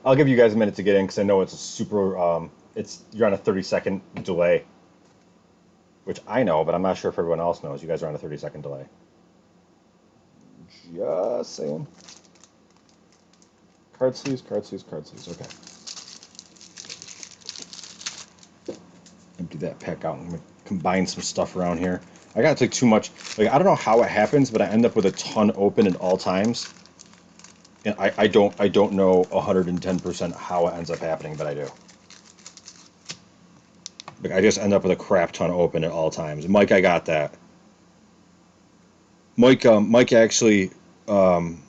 I'll give you guys a minute to get in because I know it's a super. You're on a 30-second delay, which I know, but I'm not sure if everyone else knows. You guys are on a 30-second delay. Just saying. Card sleeves, card sleeves, card sleeves. Okay. Empty that pack out. I'm gonna combine some stuff around here. I got like too much. Like I don't know how it happens, but I end up with a ton open at all times. And I don't know 110% how it ends up happening, but I do. Like I just end up with a crap ton open at all times. Mike, I got that. Mike actually um,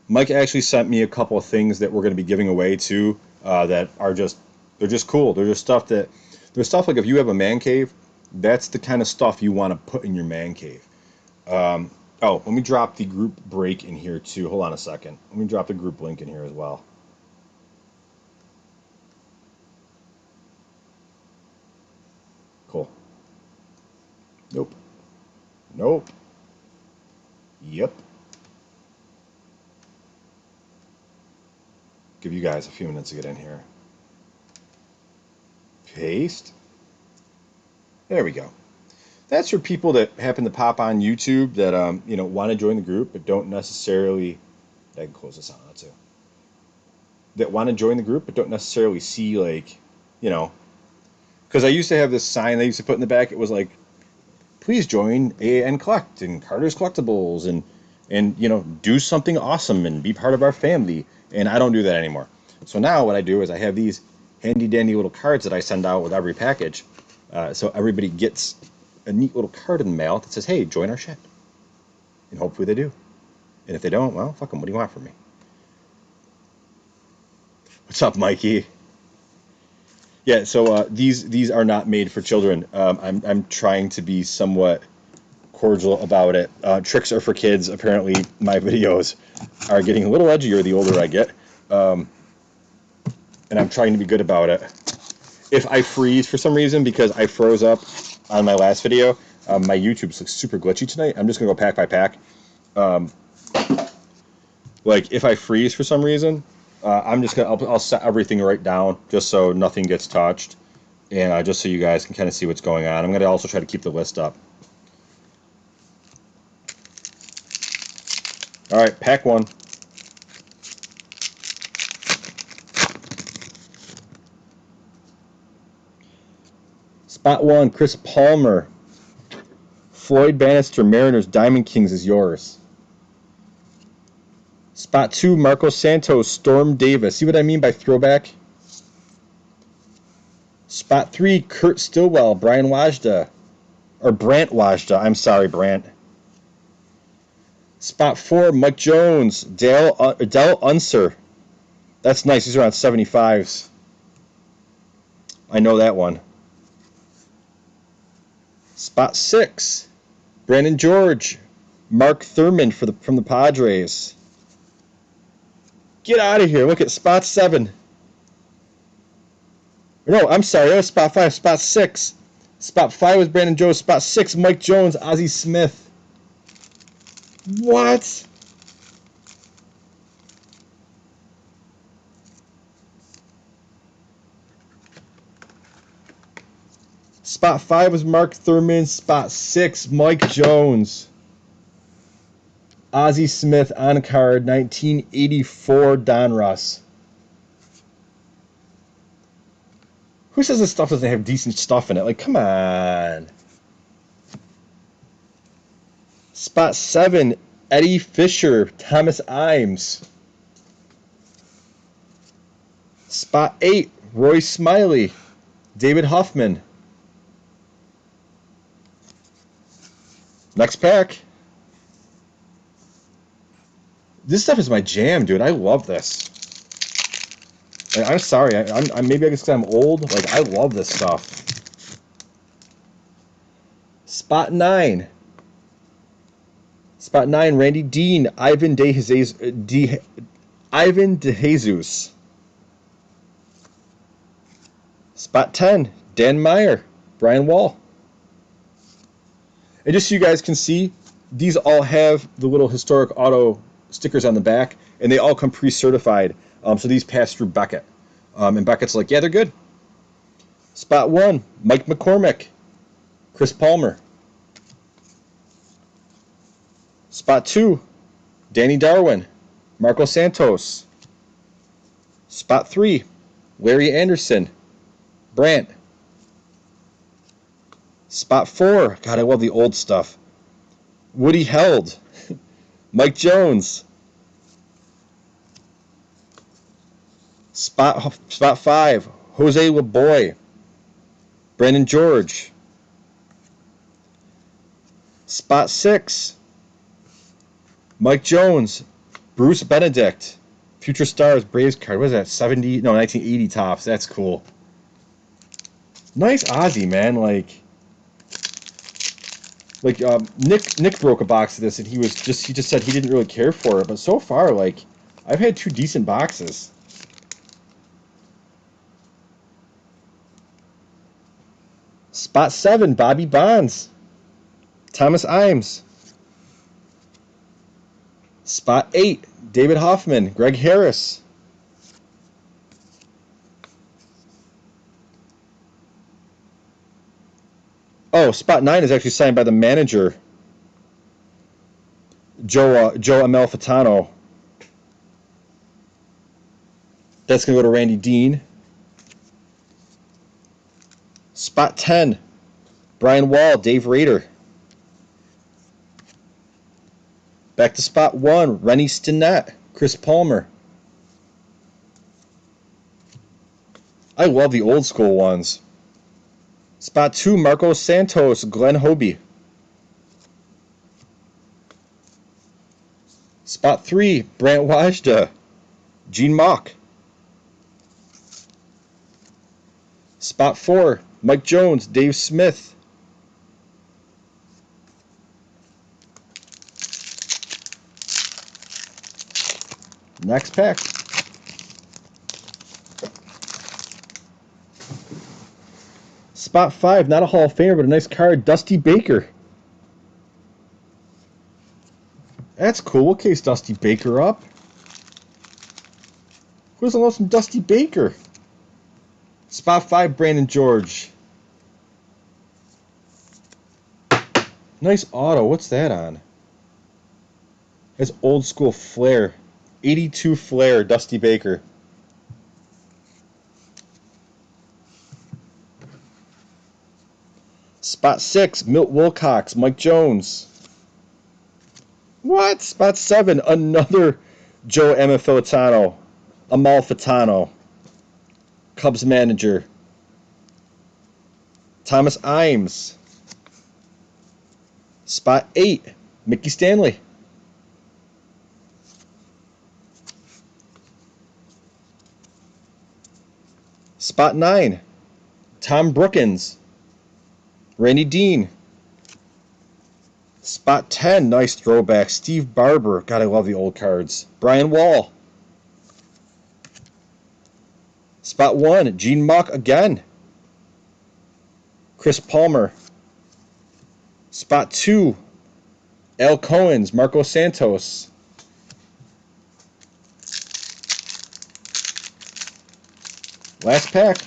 Mike actually sent me a couple of things that we're going to be giving away too. That are just they're just cool. They're just stuff that there's stuff like if you have a man cave, that's the kind of stuff you want to put in your man cave. Um, oh, let me drop the group break in here too. Hold on a second. Let me drop the group link in here as well. Cool. Nope. Nope. Yep. Give you guys a few minutes to get in here. Paste. There we go. That's for people that happen to pop on YouTube that want to join the group but don't necessarily. I can close this out now too. That want to join the group but don't necessarily see like, you know, because I used to have this sign they used to put in the back. It was like, please join AAN Collect and Carter's Collectibles and do something awesome and be part of our family. And I don't do that anymore. So now what I do is I have these handy dandy little cards that I send out with every package. So everybody gets a neat little card in the mail that says, hey, join our shit. And hopefully they do. And if they don't, well, fuck them. What do you want from me? What's up, Mikey? Yeah, so these are not made for children. I'm trying to be somewhat cordial about it. Tricks are for kids. Apparently, my videos are getting a little edgier the older I get, and I'm trying to be good about it. If I freeze for some reason because I froze up on my last video, my YouTube's like super glitchy tonight. I'm just gonna go pack by pack. Um, like if I freeze for some reason, I'll set everything right down just so nothing gets touched, and just so you guys can kind of see what's going on. I'm gonna also try to keep the list up. All right, pack one. Spot one, Chris Palmer. Floyd Bannister, Mariners, Diamond Kings is yours. Spot two, Marco Santos, Storm Davis. See what I mean by throwback? Spot three, Kurt Stillwell, Brian Wajda. Or Brant Wajda. I'm sorry, Brant. Spot four, Mike Jones, Dale Unser. That's nice. These are on 75s. I know that one. Spot six, Brandon George, Mark Thurman from the Padres. Get out of here. Look at spot seven. No, I'm sorry. That was spot five. Spot six. Spot five was Brandon Jones. Spot six, Mike Jones, Ozzie Smith. What? Spot five was Mark Thurman. Spot six, Mike Jones. Ozzie Smith on card, 1984 Donruss. Who says this stuff doesn't have decent stuff in it? Like, come on. Spot seven, Eddie Fisher, Thomas Imes. Spot eight, Roy Smiley, David Huffman. Next pack. This stuff is my jam, dude. I love this. And I'm sorry. I'm maybe because I'm old. Like I love this stuff. Spot nine. Spot nine. Randy Dean, Ivan DeJesus. Spot 10. Dan Meyer, Brian Wall. And just so you guys can see, these all have the little historic auto stickers on the back, and they all come pre-certified. So these pass through Beckett. And Beckett's like, yeah, they're good. Spot 1, Mike McCormick, Chris Palmer. Spot 2, Danny Darwin, Marco Santos. Spot 3, Larry Anderson, Brant. Spot 4, God, I love the old stuff. Woody Held, Mike Jones. Spot 5, Jose LeBoy, Brandon George. Spot 6, Mike Jones, Bruce Benedict, Future Stars Braves card. What is that? 1980 tops. That's cool. Nice Ozzy, man. Like Nick broke a box of this, and he just said he didn't really care for it. But so far, like, I've had 2 decent boxes. Spot 7, Bobby Bonds, Thomas Imes. Spot 8, David Hoffman, Greg Harris. Oh, spot 9 is actually signed by the manager, Joe Amalfitano. That's going to go to Randy Dean. Spot 10, Brian Wall, Dave Rader. Back to spot 1, Rennie Stinnett, Chris Palmer. I love the old school ones. Spot 2, Marco Santos, Glenn Hobie. Spot 3, Brant Wajda, Gene Mauch. Spot 4, Mike Jones, Dave Smith. Next pack. Spot 5, not a Hall of Famer, but a nice card, Dusty Baker. That's cool. We'll case Dusty Baker up. Who doesn't love some Dusty Baker? Spot 5, Brandon George. Nice auto. What's that on? That's old school Flair. 82 Flair, Dusty Baker. Spot 6, Milt Wilcox, Mike Jones. What? Spot 7, another Joe Amalfitano, Cubs manager. Thomas Imes. Spot 8, Mickey Stanley. Spot 9, Tom Brookins, Randy Dean. Spot 10, nice throwback, Steve Barber. God, I love the old cards. Brian Wall. Spot 1, Gene Mauch again. Chris Palmer. Spot 2, Al Cohen's, Marco Santos. Last pack.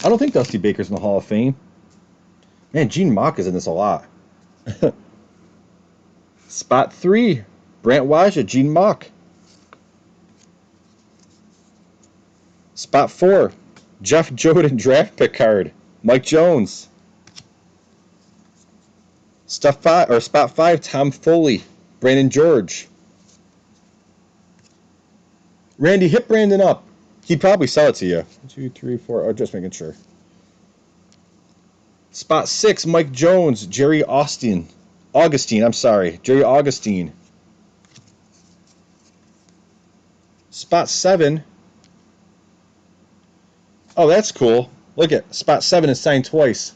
I don't think Dusty Baker's in the Hall of Fame. Man, Gene Mauch is in this a lot. Spot 3, Brant Wajda, Gene Mauch. Spot 4, Jeff Jordan draft pick card, Mike Jones. Spot 5, Tom Foley, Brandon George. Randy, hit Brandon up. He'd probably sell it to you. 1, 2, 3, 4. Oh, just making sure. Spot 6, Mike Jones, Jerry Augustine. Jerry Augustine. Spot 7. Oh, that's cool. Look at spot 7 is signed twice.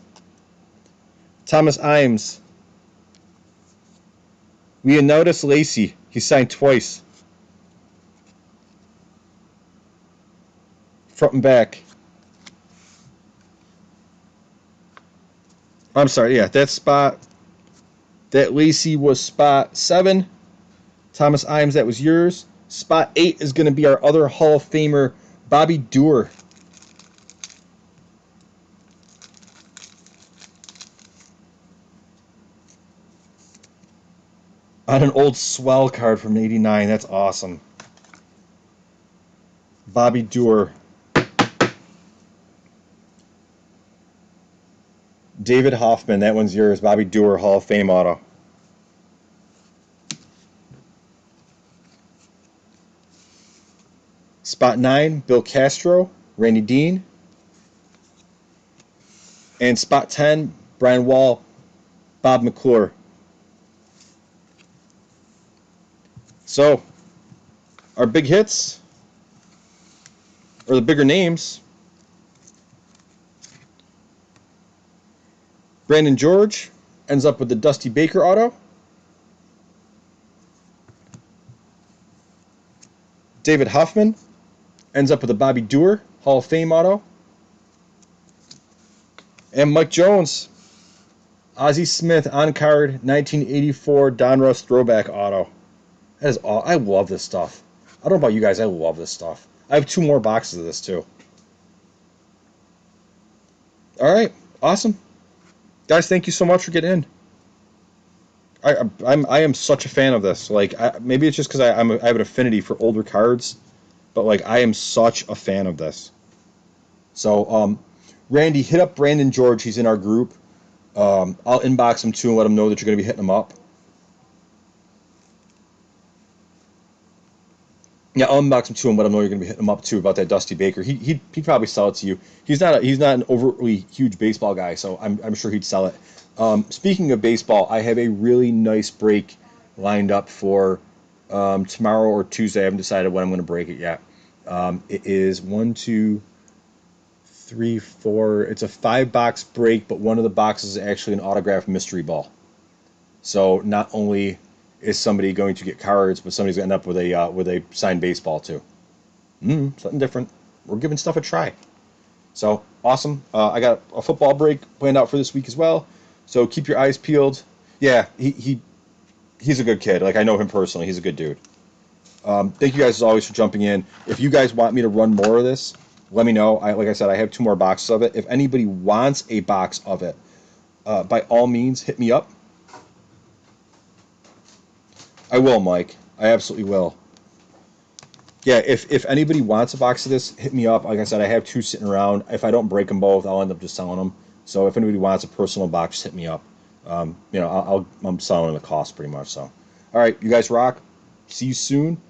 Thomas Imes. Leonidas Lacy. He signed twice. Front and back. I'm sorry, yeah, that Lacy was spot 7. Thomas Imes, that was yours. Spot 8 is going to be our other Hall of Famer, Bobby Doerr. On an old swell card from '89. That's awesome. Bobby Doerr. David Hoffman, that one's yours. Bobby Doerr, Hall of Fame auto. Spot 9, Bill Castro, Randy Dean. And spot 10, Brian Wall, Bob McClure. So, our big hits, or the bigger names, Brandon George ends up with the Dusty Baker auto. David Hoffman ends up with the Bobby Doerr Hall of Fame auto. And Mike Jones, Ozzie Smith on card 1984 Donruss throwback auto. That is all. I love this stuff. I don't know about you guys. I love this stuff. I have 2 more boxes of this too. All right, awesome, guys. Thank you so much for getting in. I am such a fan of this. Like maybe it's just because I have an affinity for older cards, but like I am such a fan of this. So Randy, hit up Brandon George. He's in our group. I'll inbox him too and let him know that you're going to be hitting him up. Yeah, I'll inbox him too and let him know you're going to be hitting him up too about that Dusty Baker. He'd probably sell it to you. He's not an overly huge baseball guy, so I'm sure he'd sell it. Speaking of baseball, I have a really nice break lined up for tomorrow or Tuesday. I haven't decided when I'm going to break it yet. It is 1, 2, 3, 4. It's a 5-box break, but one of the boxes is actually an autographed mystery ball. So not only is somebody going to get cards, but somebody's going to end up with a signed baseball too. Something different. We're giving stuff a try. So awesome. I got a football break planned out for this week as well. So keep your eyes peeled. Yeah, he's a good kid. Like I know him personally. He's a good dude. Thank you guys as always for jumping in. If you guys want me to run more of this, let me know. Like I said, I have 2 more boxes of it. If anybody wants a box of it, by all means, hit me up. I will, Mike. I absolutely will. Yeah, if anybody wants a box of this, hit me up. Like I said, I have 2 sitting around. If I don't break them both, I'll end up just selling them. So if anybody wants a personal box, just hit me up. I'm selling them at cost pretty much. So, all right, you guys rock. See you soon.